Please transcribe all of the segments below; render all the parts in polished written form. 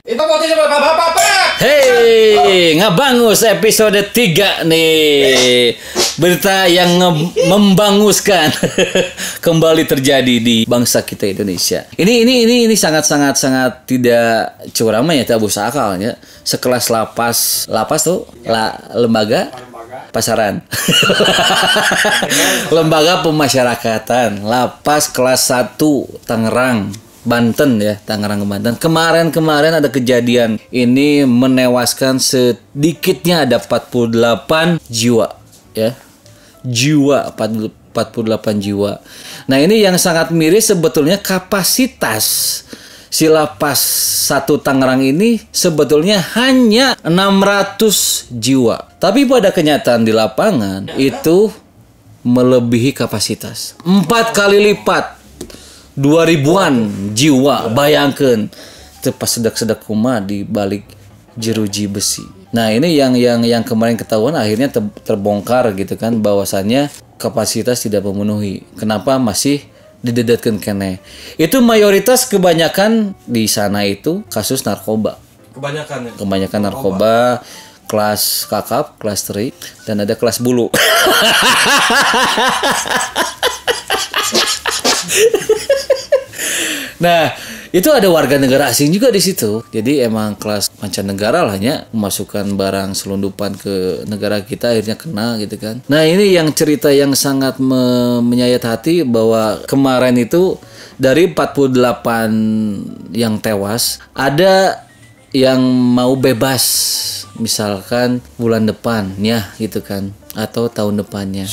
Itu motif bapak-bapak. Hey, Ngabangus episode 3 nih. Berita yang membanguskan kembali terjadi di bangsa kita Indonesia. Ini sangat tidak curama ya, tak busa akalnya. Sekelas lapas tuh, lembaga pasaran. Lembaga pemasyarakatan, lapas kelas 1 Tangerang, Banten ya, Tangerang Banten. Kemarin ada kejadian ini menewaskan sedikitnya ada 48 jiwa ya. 48 jiwa. Nah, ini yang sangat miris sebetulnya kapasitas si lapas 1 Tangerang ini sebetulnya hanya 600 jiwa. Tapi pada kenyataan di lapangan itu melebihi kapasitas. 4 kali lipat. 2000-an jiwa, bayangkan itu pas sedak-sedak kuma di balik jeruji besi. Nah, ini yang kemarin ketahuan akhirnya terbongkar gitu kan, bahwasannya kapasitas tidak memenuhi. Kenapa masih didedatkan kene? Itu mayoritas kebanyakan di sana itu kasus narkoba. Kebanyakan narkoba. Kelas kakap, kelas teri, dan ada kelas bulu. Nah, itu ada warga negara asing juga di situ. Jadi emang kelas mancanegara lah ya, memasukkan barang selundupan ke negara kita akhirnya kena gitu kan. Nah, ini yang cerita yang sangat menyayat hati bahwa kemarin itu dari 48 yang tewas, ada yang mau bebas misalkan bulan depan ya gitu kan, atau tahun depannya.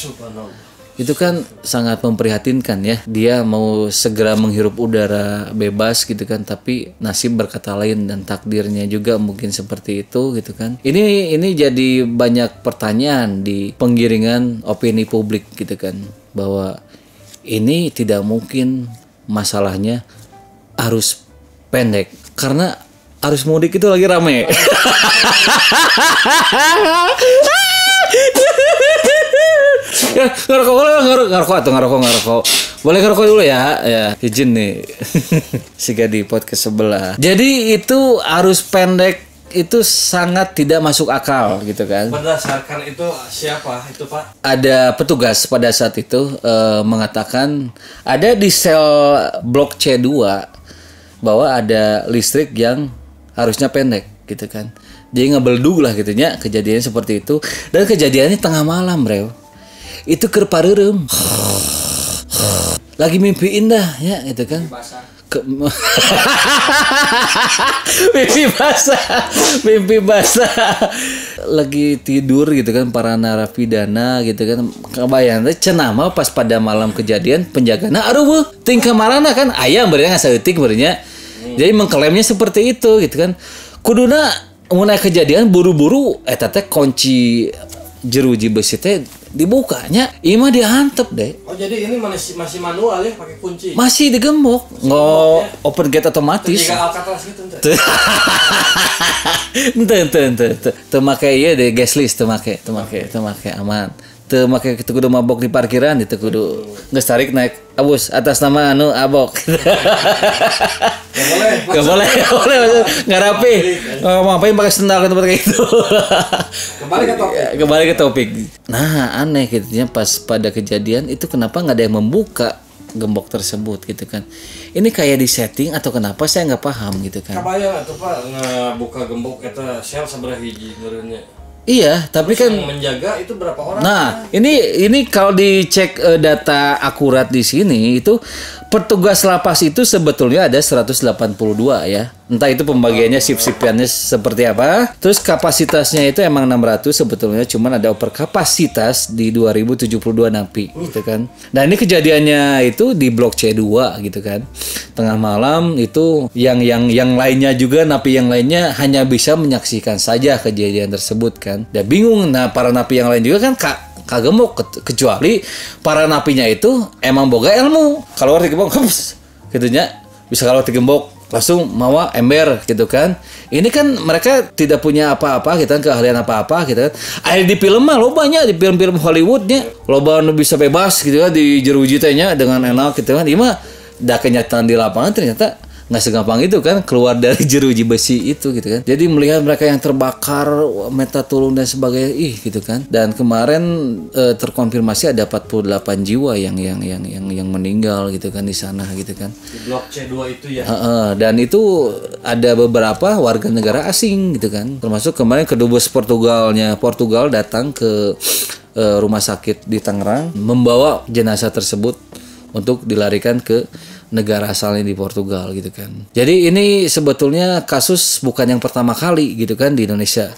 Itu kan sangat memprihatinkan ya. Dia mau segera menghirup udara bebas gitu kan, tapi nasib berkata lain dan takdirnya juga mungkin seperti itu gitu kan. Ini jadi banyak pertanyaan di penggiringan opini publik gitu kan, bahwa ini tidak mungkin masalahnya arus pendek karena arus mudik itu lagi rame. Ya, ngerokok. Boleh ngerokok dulu ya. Ya, izin nih. Siga di podcast sebelah. Jadi itu arus pendek itu sangat tidak masuk akal gitu kan. Berdasarkan itu siapa itu Pak? Ada petugas pada saat itu mengatakan ada di sel blok C2 bahwa ada listrik yang harusnya pendek gitu kan. Jadi ngebeldug lah gitu nya, kejadian seperti itu. Dan kejadiannya tengah malam, bro. Itu keur pareureum. Lagi mimpi indah ya gitu kan. Mimpi basah. Lagi tidur gitu kan para narapidana gitu kan. Kebayang teh cenah mah pas pada malam kejadian penjagana aduh tingkah marana kan aya beureunya ngasaeutik beureunya. Jadi mengklaimnya seperti itu gitu kan. Kuduna mun kejadian buru-buru eta teh kunci jeruji besi teh dibukanya, ieu mah diantep deh. Oh, jadi ini masih manual ya, pakai kunci. Masih digembok. Open gate otomatis. Jika Alcatraz gitu ente. Teu make ieu deh gas list teu make aman. Teu make kitu kudu mabok di parkiran itu kudu geus tarik naik abus atas nama anu abok. Gak boleh nggak rapi. Ngapain pakai sendal ke tempat kayak gitu. Kembali ke topik. Nah, aneh gitu ya, pas pada kejadian itu kenapa nggak ada yang membuka gembok tersebut gitu kan. Ini kayak di setting atau kenapa saya nggak paham gitu kan. Kabayang atuh Pak ngebuka gembok eta sel sabaraha hiji meureunnya. Iya, tapi terus kan yang menjaga itu berapa orang? Nah, ini kalau dicek data akurat di sini itu petugas lapas itu sebetulnya ada 182 ya. Entah itu pembagiannya shift-shiftannya seperti apa. Terus kapasitasnya itu emang 600 sebetulnya, cuman ada overkapasitas di 2072 napi gitu kan. Nah, ini kejadiannya itu di blok C2 gitu kan. Tengah malam itu yang lainnya juga napi yang lainnya hanya bisa menyaksikan saja kejadian tersebut kan. Dan bingung. Nah, para napi yang lain juga kan kagemuk kecuali para napinya itu emang boga ilmu. Kalau digembok gitunya bisa kalau digembok langsung mawa ember gitu kan. Ini kan mereka tidak punya apa-apa gitu kan, keahlian apa-apa gitu kan. Akhirnya di film mah lo banyak di film-film Hollywoodnya loba anu bisa bebas gitu kan di jeruji teh nya dengan enak gitu kan. Ini mah da kenyataan di lapangan ternyata nggak segampang itu kan keluar dari jeruji besi itu gitu kan. Jadi melihat mereka yang terbakar, minta tolong dan sebagainya, gitu kan. Dan kemarin terkonfirmasi ada 48 jiwa yang meninggal gitu kan di sana gitu kan. Di blok C2 itu ya. Dan itu ada beberapa warga negara asing gitu kan. Termasuk kemarin kedubes Portugal datang ke rumah sakit di Tangerang membawa jenazah tersebut untuk dilarikan ke negara asalnya di Portugal gitu kan. Jadi ini sebetulnya kasus bukan yang pertama kali gitu kan di Indonesia.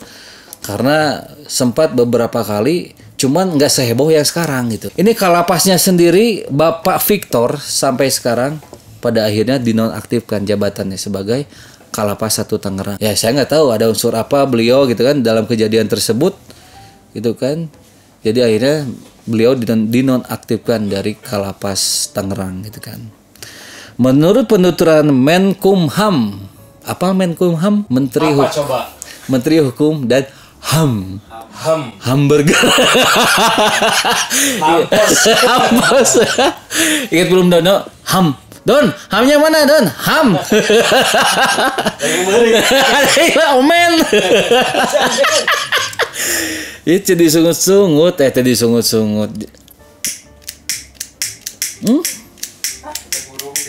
Karena sempat beberapa kali, cuman nggak seheboh yang sekarang gitu. Ini Kalapasnya sendiri, Bapak Victor sampai sekarang pada akhirnya dinonaktifkan jabatannya sebagai Kalapas 1 Tangerang. Ya saya nggak tahu ada unsur apa beliau gitu kan dalam kejadian tersebut gitu kan. Jadi akhirnya beliau dinonaktifkan dari Kalapas Tangerang gitu kan. Menurut penuturan Menkumham, apa Menkumham? Menteri Hukum dan HAM. Hamburger. Hampos. Ingat belum Dono? HAM. Don, hamnya mana Don? HAM. Omen. Itu disungut-sungut,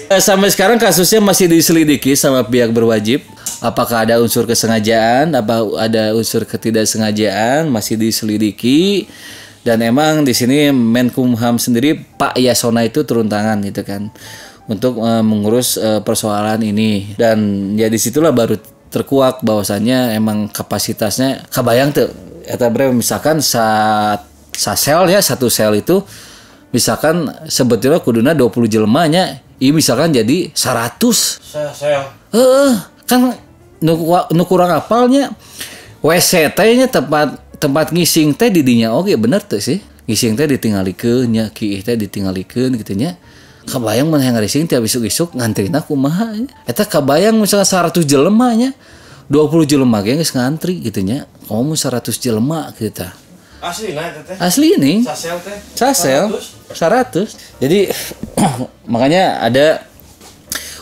Sampai sekarang kasusnya masih diselidiki sama pihak berwajib. Apakah ada unsur kesengajaan, apa ada unsur ketidaksengajaan, masih diselidiki. Dan emang di sini Menkumham sendiri Pak Yasona itu turun tangan gitu kan untuk mengurus persoalan ini. Dan ya disitulah baru terkuak bahwasannya emang kapasitasnya kabayang tuh. Eta bre misalkan satu sel itu misalkan sebetulnya kuduna 20 jelmanya. Ini misalkan jadi 100. Kan nu kurang apalnya. WC teh nya tempat ngising teh di dinya oke bener tuh sih. Ngising teh ditinggalikeun nya, kieu teh ditinggalikeun kitu nya. Kabayang mun hayang ngising tiap isuk-isuk ngantrina kumaha nya. Eta kabayang misalkan 100 jelema nya. 20 jelema ge geus ngantri kitu nya. Komo 100 jelema kitu tah. Asli ini. Sasel 100. Jadi makanya ada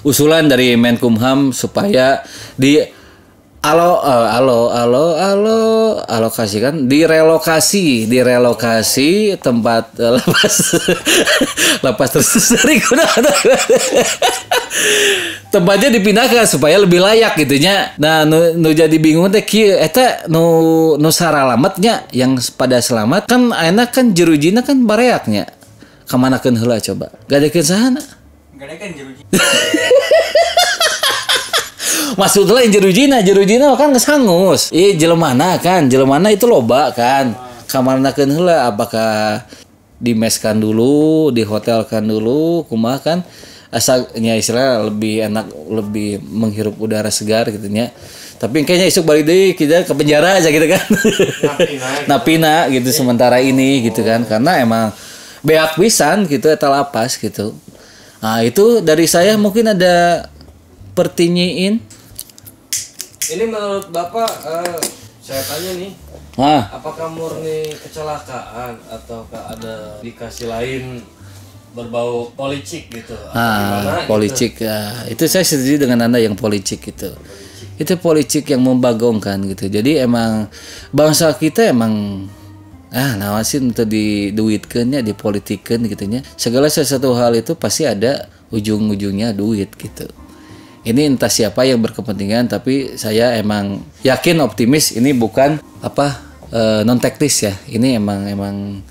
usulan dari Menkumham supaya alokasikan direlokasi tempat lapas tersesat tempatnya dipindahkan supaya lebih layak gitunya. Nah nu jadi bingung teh kieu eta nu saralamatnya yang pada selamat kan ayeuna kan jerujina kan bareaknya kamanakeun heula coba gadekeun sahana gadekeun jeruji. Maksudnya yang jerujina kan ngesangus. Jelemana itu loba kan. Kamanakeun heula apakah dimeskan dulu, dihotelkan dulu, kumaha kan? Asalnya istilah lebih enak, lebih menghirup udara segar gitu nya. Tapi kayaknya isuk balik deui kita ke penjara aja gitu kan. Napina gitu sementara ini gitu kan. Karena emang beak pisan gitu eta lapas gitu. Nah, itu dari saya mungkin ada pertinyiin. Ini menurut Bapak, saya tanya nih, apakah murni kecelakaan ataukah ada indikasi lain berbau policik gitu? Policik gitu? Ya. Itu saya setuju dengan Anda yang policik gitu. Itu policik yang membagongkan gitu. Jadi emang bangsa kita emang nawasin untuk diduitkeun nya, dipolitikeun gitu nya. Segala sesuatu hal itu pasti ada ujung-ujungnya duit gitu. Ini entah siapa yang berkepentingan, tapi saya emang yakin optimis ini bukan non teknis ya. Ini emang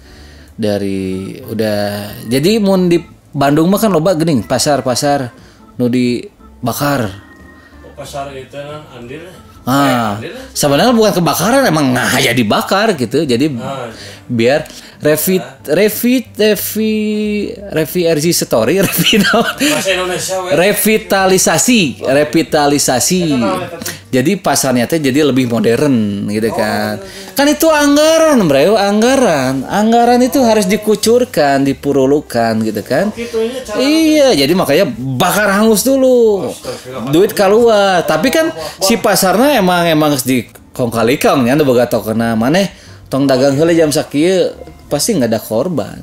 dari udah. Jadi mun di Bandung mah kan loba geuning pasar-pasar nu dibakar. Pasar itu andir. Sebenarnya bukan kebakaran, emang ya dibakar gitu. Jadi biar revitalisasi. Jadi pasarnya teh jadi lebih modern gitu kan. Kan itu anggaran, bro, anggaran itu harus dikucurkan, dipurulukan gitu kan. Iya, jadi makanya bakar hangus dulu. Duit keluar. Tapi kan si pasarnya emang harus dikongkalikang nya anu boga tokana maneh tong dagang heula jam sakieu pasti nggak ada korban.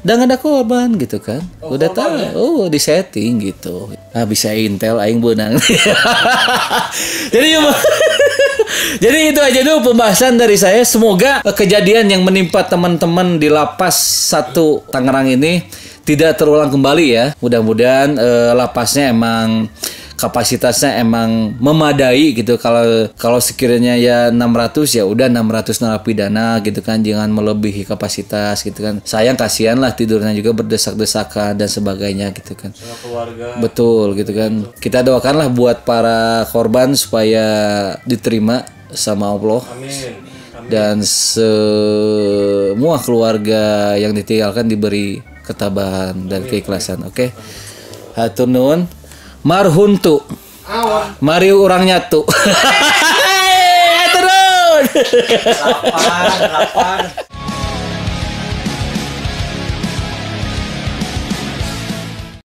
udah nggak ada korban gitu kan. Udah tahu, di setting gitu. Ah bisa intel aing benang. Jadi jadi itu aja dulu pembahasan dari saya. Semoga kejadian yang menimpa teman-teman di lapas 1 Tangerang ini tidak terulang kembali ya. Mudah-mudahan lapasnya emang kapasitasnya emang memadai gitu. Kalau sekiranya ya 600 ya udah 600 narapidana gitu kan, jangan melebihi kapasitas gitu kan. Sayang kasihan lah tidurnya juga berdesak-desakan dan sebagainya gitu kan. Sama keluarga. Betul gitu kan. Kita doakanlah buat para korban supaya diterima sama Allah. Amin. Dan semua keluarga yang ditinggalkan diberi ketabahan dan keikhlasan. Oke. Hatur nuhun. Marhuntu. Mari urang nyatu. Hatur nuhun. Lapar.